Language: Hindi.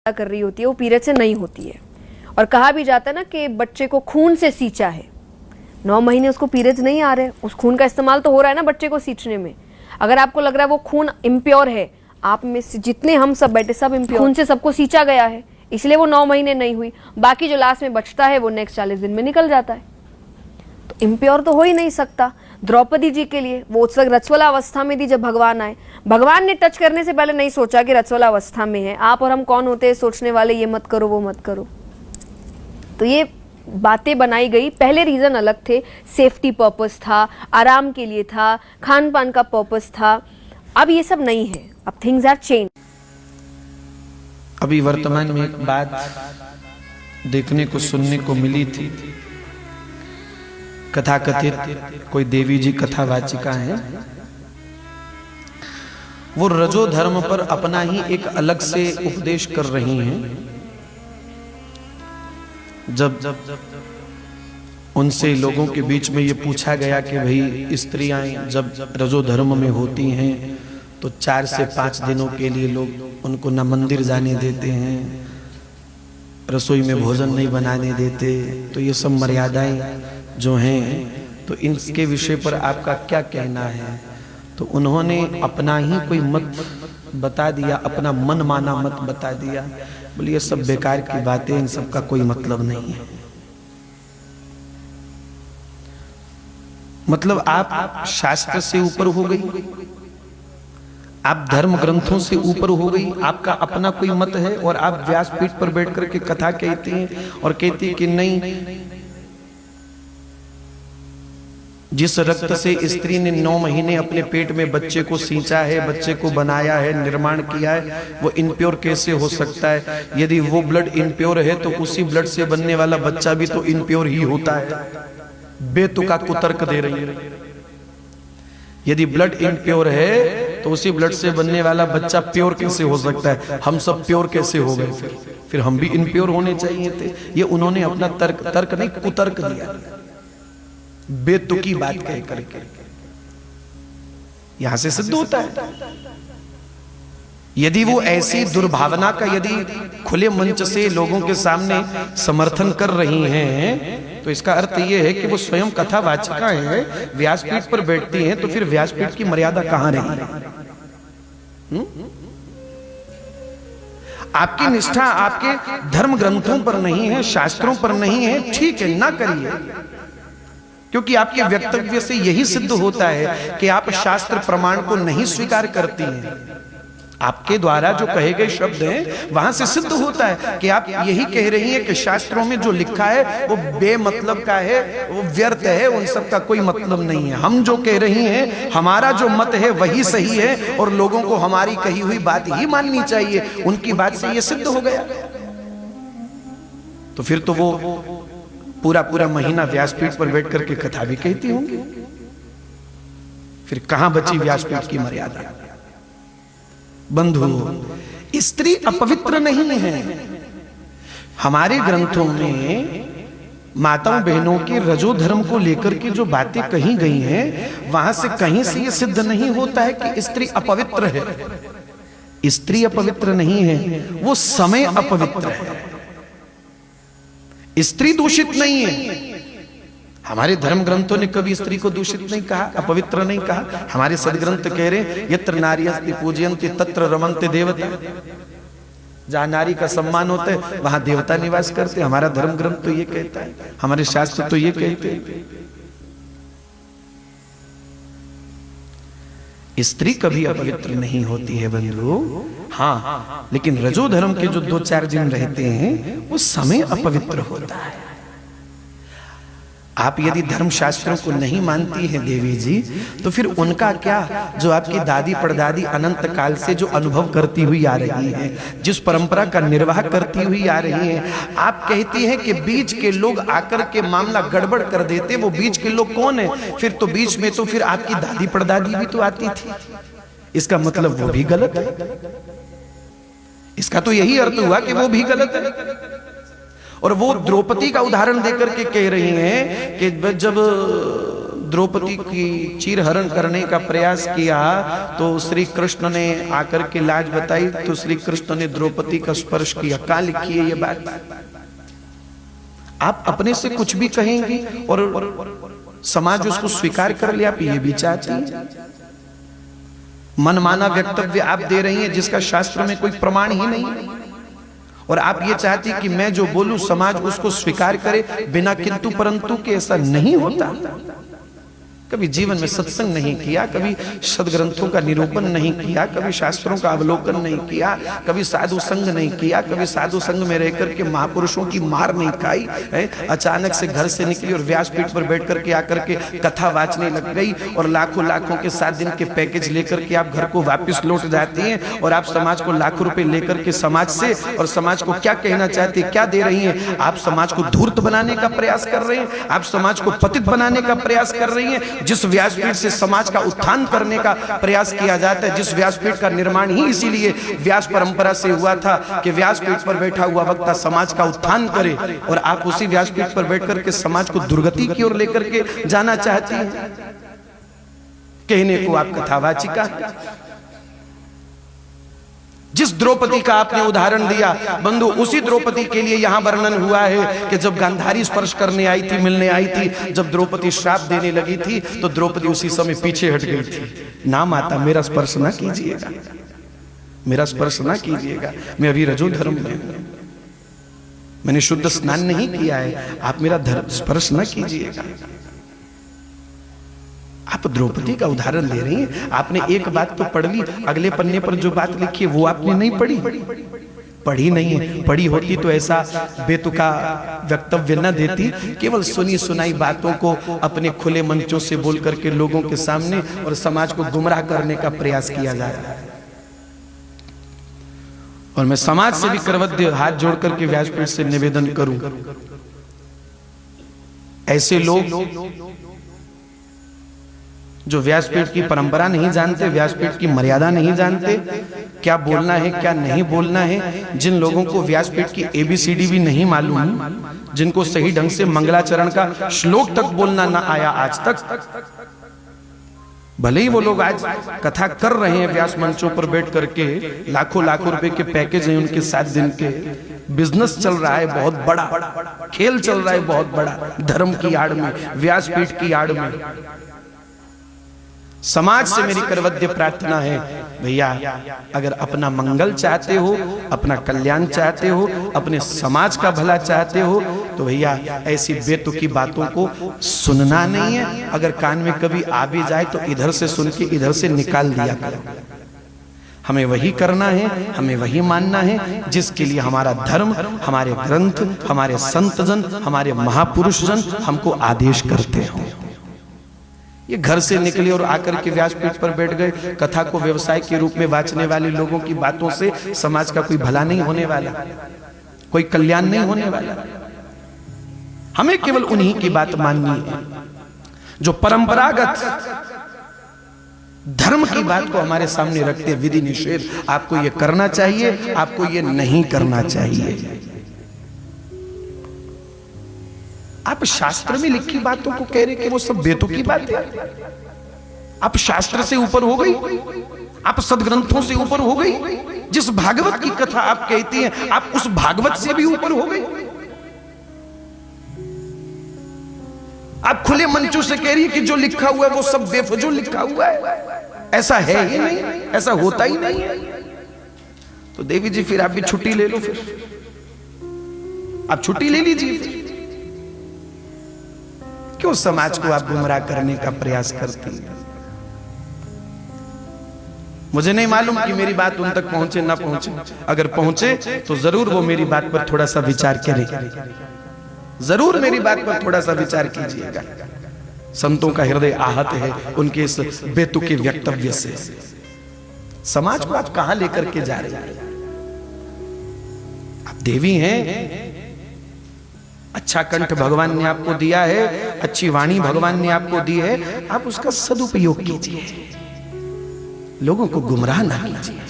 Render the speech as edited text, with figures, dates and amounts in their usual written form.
कर रही होती है वो पीरियड से नहीं होती है। और कहा भी जाता है ना कि बच्चे को खून से सींचा है, 9 महीने उसको पीरियड्स नहीं आ रहे, उस खून का इस्तेमाल तो हो रहा है ना बच्चे को सींचने में। अगर आपको लग रहा है वो खून इम्प्योर है, आप में से जितने हम सब बैठे सब इम्प्योर, खून से सबको सींचा गया है, इसलिए वो 9 महीने नहीं हुई। बाकी जो लास्ट में बचता है वो नेक्स्ट 40 दिन में निकल जाता है, तो इम्प्योर तो हो ही नहीं सकता। द्रौपदी जी के लिए वो उस वक्त रजस्वला अवस्था में थी जब भगवान आए। भगवान ने टच करने से पहले नहीं सोचा कि रजस्वला अवस्था में है। आप और हम कौन होते हैं सोचने वाले, ये मत करो वो मत करो। तो ये बातें बनाई गई, पहले रीजन अलग थे, सेफ्टी पर्पस था, आराम के लिए था, खान पान का पर्पस था। अब ये सब नहीं है, अब थिंग्स आर चेंज। अभी वर्तमान में एक बात देखने को सुनने को मिली थी। कथा कथित कोई देवी जी कथावाचिका है, वो रजो धर्म पर अपना ही एक अलग से उपदेश कर रही हैं। जब उनसे लोगों के बीच में ये पूछा गया कि भाई स्त्रियां जब रजो धर्म में होती हैं तो 4 से 5 दिनों के लिए लोग उनको न मंदिर जाने देते हैं, रसोई में भोजन नहीं बनाने देते, तो ये सब मर्यादाएं जो हैं, तो इनके विषय पर आपका क्या कहना है? तो उन्होंने अपना ही कोई मत बता दिया, अपना मन माना मत बता दिया। बोले ये सब बेकार की बातें, इन सब का कोई मतलब नहीं है। मतलब आप शास्त्र से ऊपर हो गई, आप धर्म ग्रंथों से ऊपर हो गई, आपका अपना कोई मत है और आप व्यासपीठ पर बैठ करके कथा कहती हैं और कहती कि नहीं, जिस रक्त से स्त्री ने 9 महीने अपने पेट में बच्चे को सींचा है, बच्चे को बनाया है, निर्माण किया है, वो इनप्योर कैसे हो सकता है? यदि वो ब्लड इनप्योर है तो उसी ब्लड से बनने वाला बच्चा भी तो इनप्योर ही होता है। बेतुका कुतर्क दे रही है। यदि ब्लड इनप्योर है तो उसी ब्लड से बनने वाला बच्चा प्योर कैसे हो सकता है? हम सब प्योर कैसे हो गए? फिर हम भी इनप्योर होने चाहिए थे। ये उन्होंने अपना तर्क नहीं कुतर्क दिया, बेतुकी बात कह करके। यहां से सिद्ध होता है यदि वो ऐसी दुर्भावना का यदि खुले मंच से लोगों के सामने समर्थन कर रही हैं, तो इसका अर्थ ये है कि वो स्वयं कथावाचिका है, व्यासपीठ पर बैठती हैं, तो फिर व्यासपीठ की मर्यादा कहां रही? आपकी निष्ठा आपके धर्म ग्रंथों पर नहीं है, शास्त्रों पर नहीं है, ठीक है, ना करिए, क्योंकि आपके वक्तव्य से यही सिद्ध होता है कि आप शास्त्र प्रमाण को नहीं स्वीकार करती हैं। आपके द्वारा जो कहे गए शब्द हैं वहां से सिद्ध होता है कि आप यही कह रही हैं कि शास्त्रों में जो लिखा है वो बेमतलब का है, वो व्यर्थ है, उन सब का कोई मतलब नहीं है। हम जो कह रही हैं, हमारा जो मत है वही सही है और लोगों को हमारी कही हुई बात ही माननी चाहिए। उनकी बात से ये सिद्ध हो गया, तो फिर तो वो पूरा महीना व्यासपीठ पर बैठ करके कथा भी कहती होंगी। फिर कहां बची व्यासपीठ की मर्यादा? बंधु, स्त्री अपवित्र नहीं है। हमारे ग्रंथों में माताओं बहनों के रजो धर्म को लेकर के जो बातें कही गई हैं, वहां से कहीं से यह सिद्ध नहीं होता है कि स्त्री अपवित्र है। स्त्री अपवित्र नहीं है, वो समय अपवित्र है। स्त्री दूषित नहीं है। हमारे धर्म ग्रंथों ने कभी स्त्री को दूषित नहीं कहा, अपवित्र नहीं कहा। हमारे सदग्रंथ कह रहे यत्र नार्यस्ति पूजयन्ति तत्र रमन्ते देवता। जहां नारी का सम्मान होता है वहां देवता निवास करते। हमारा धर्म ग्रंथ तो ये कहता है, हमारे शास्त्र तो ये कहते हैं। स्त्री कभी अपवित्र नहीं होती है बंधु। हाँ, लेकिन रजो धर्म के जो 2-4 दिन रहते हैं वो समय अपवित्र होता है। आप यदि धर्म शास्त्रों को नहीं मानती हैं देवी जी, तो फिर उनका क्या? जो आपकी दादी परदादी अनंत काल से जो अनुभव करती हुई आ रही है, जिस परंपरा का निर्वाह करती हुई आ रही है, आप कहती हैं कि बीच के लोग आकर के मामला गड़बड़ कर देते। वो बीच के लोग कौन है? फिर तो बीच में तो फिर आपकी दादी परदादी भी तो आती थी। इसका मतलब वो भी गलत है। इसका तो यही अर्थ हुआ कि वो भी गलत है। और वो द्रौपदी का उदाहरण देकर के कह रही हैं कि जब द्रौपदी की चीरहरण करने का प्रयास किया तो श्री कृष्ण ने आकर के लाज बताई, तो श्री कृष्ण ने द्रौपदी का स्पर्श किया। कहां लिखी है ये बात? आप अपने से कुछ भी कहेंगी और समाज उसको स्वीकार कर लिया, आप ये भी चाहती हैं? मनमाना वक्तव्य आप दे रही हैं जिसका शास्त्र में कोई प्रमाण ही नहीं है, और आप ये चाहती कि मैं जो बोलूं समाज उसको स्वीकार करे बिना किंतु परंतु के। ऐसा नहीं होता। कभी जीवन में सत्संग नहीं किया, कभी सदग्रंथों का निरूपण नहीं किया, कभी शास्त्रों का अवलोकन नहीं किया, कभी साधु संग नहीं किया, कभी साधु संग में रहकर के महापुरुषों की मार नहीं खाई है। अचानक से घर से निकली और व्यासपीठ पर बैठ करके आकर के कथा वाचने लग गई और लाखों लाखों के 7 दिन के पैकेज लेकर के आप घर को वापस लौट जाती हैं और आप समाज को लाखों रुपए लेकर के समाज से, और समाज को क्या कहना चाहती है, क्या दे रही हैं? आप समाज को धूर्त बनाने का प्रयास कर रहे हैं, आप समाज को पतित बनाने का प्रयास कर रही हैं। जिस व्यासपीठ से समाज का उत्थान करने का प्रयास किया जाता है, जिस व्यासपीठ का निर्माण ही इसीलिए व्यास परंपरा से हुआ था कि व्यासपीठ पर बैठा हुआ वक्ता समाज का उत्थान करे, और आप उसी व्यासपीठ पर बैठकर के समाज को दुर्गति की ओर लेकर के जाना चाहती हैं। कहने को आप कथावाचिका। जिस द्रौपदी का आपने उदाहरण दिया बंधु, उसी द्रौपदी के लिए यहां वर्णन हुआ है कि जब गांधारी स्पर्श करने आई थी, मिलने आई थी, जब द्रौपदी श्राप देने लगी थी तो द्रौपदी उसी समय पीछे हट गई थी। ना माता, मेरा स्पर्श ना कीजिएगा, मेरा स्पर्श ना कीजिएगा, मैं अभी रजो धर्म में हूं, मैंने शुद्ध स्नान नहीं किया है, आप मेरा स्पर्श ना कीजिएगा। आप द्रौपदी का उदाहरण दे रही हैं। आपने एक बात तो पढ़ ली, अगले पन्ने पर जो बात लिखी है वो आपने नहीं पढ़ी। पढ़ी नहीं है, पढ़ी होती तो ऐसा बेतुका वक्तव्य न देती। केवल सुनी सुनाई बातों को अपने खुले मंचों से बोल करके लोगों के सामने और समाज को गुमराह करने का प्रयास किया जा रहा है। और मैं समाज से भी करवद्य हाथ जोड़ करके व्यासपीठ से निवेदन करूं, ऐसे लोग जो व्यासपीठ की परंपरा नहीं जानते, व्यासपीठ की मर्यादा नहीं जानते, क्या बोलना है क्या नहीं बोलना है, जिन लोगों को व्यासपीठ की ABCD भी नहीं मालूम, जिनको सही ढंग से मंगलाचरण का श्लोक तक बोलना ना आया आज तक, भले ही वो लोग आज कथा कर रहे हैं व्यास मंचों पर बैठ करके, लाखों लाखों रुपए के पैकेज हैं उनके 7 दिन के, बिजनेस चल रहा है बहुत बड़ा, खेल चल रहा है बहुत बड़ा, धर्म की आड़ में, व्यासपीठ की आड़ में। समाज से मेरी करवद्य प्रार्थना है, भैया अगर अपना मंगल चाहते हो, अपना कल्याण चाहते हो, अपने समाज का भला चाहते हो, तो भैया ऐसी बेतुकी बातों को सुनना नहीं है। अगर कान में कभी आ भी जाए तो इधर से सुन के इधर से निकाल दिया करो। हमें वही करना है, हमें वही मानना है जिसके लिए हमारा धर्म, हमारे ग्रंथ, हमारे संतजन, हमारे महापुरुष जन हमको आदेश करते हो। ये घर से निकले और आकर के व्यासपीठ पर बैठ गए, कथा को व्यवसाय के रूप में वाचने वाले लोगों की बातों से समाज का कोई भला नहीं होने वाला, कोई कल्याण नहीं होने वाला। हमें केवल उन्हीं की बात माननी है जो परंपरागत धर्म की बात को हमारे सामने रखते हैं। विधि निषेध, आपको ये करना चाहिए, आपको ये नहीं करना चाहिए। आप शास्त्र में लिखी बातों को कह रहे कि वो सब बेतुकी बात है। आप शास्त्र से ऊपर हो गई, आप सदग्रंथों से ऊपर हो गई। जिस भागवत की कथा आप कहती हैं, आप उस भागवत से भी ऊपर हो गई। आप खुले मंचों से कह रही है कि जो लिखा हुआ है वो सब बेफजूल लिखा हुआ है। ऐसा है ही नहीं, ऐसा होता ही नहीं है। तो देवी जी फिर आप भी छुट्टी ले लो, फिर आप छुट्टी ले लीजिए। क्यों समाज को आप गुमराह करने का प्रयास करती हैं? मुझे नहीं मालूम कि मेरी बात उन तक पहुंचे ना पहुंचे। अगर पहुंचे तो जरूर वो मेरी बात पर थोड़ा सा विचार करें, जरूर मेरी बात पर थोड़ा सा विचार कीजिएगा। संतों का हृदय आहत है उनके इस बेतुके वक्तव्य से। समाज को आप कहां लेकर के जा रहे हैं? आप देवी हैं, अच्छा कंठ भगवान ने आपको दिया है, अच्छी वाणी भगवान ने आपको दी है, आप उसका सदुपयोग कीजिए, लोगों को गुमराह ना कीजिए।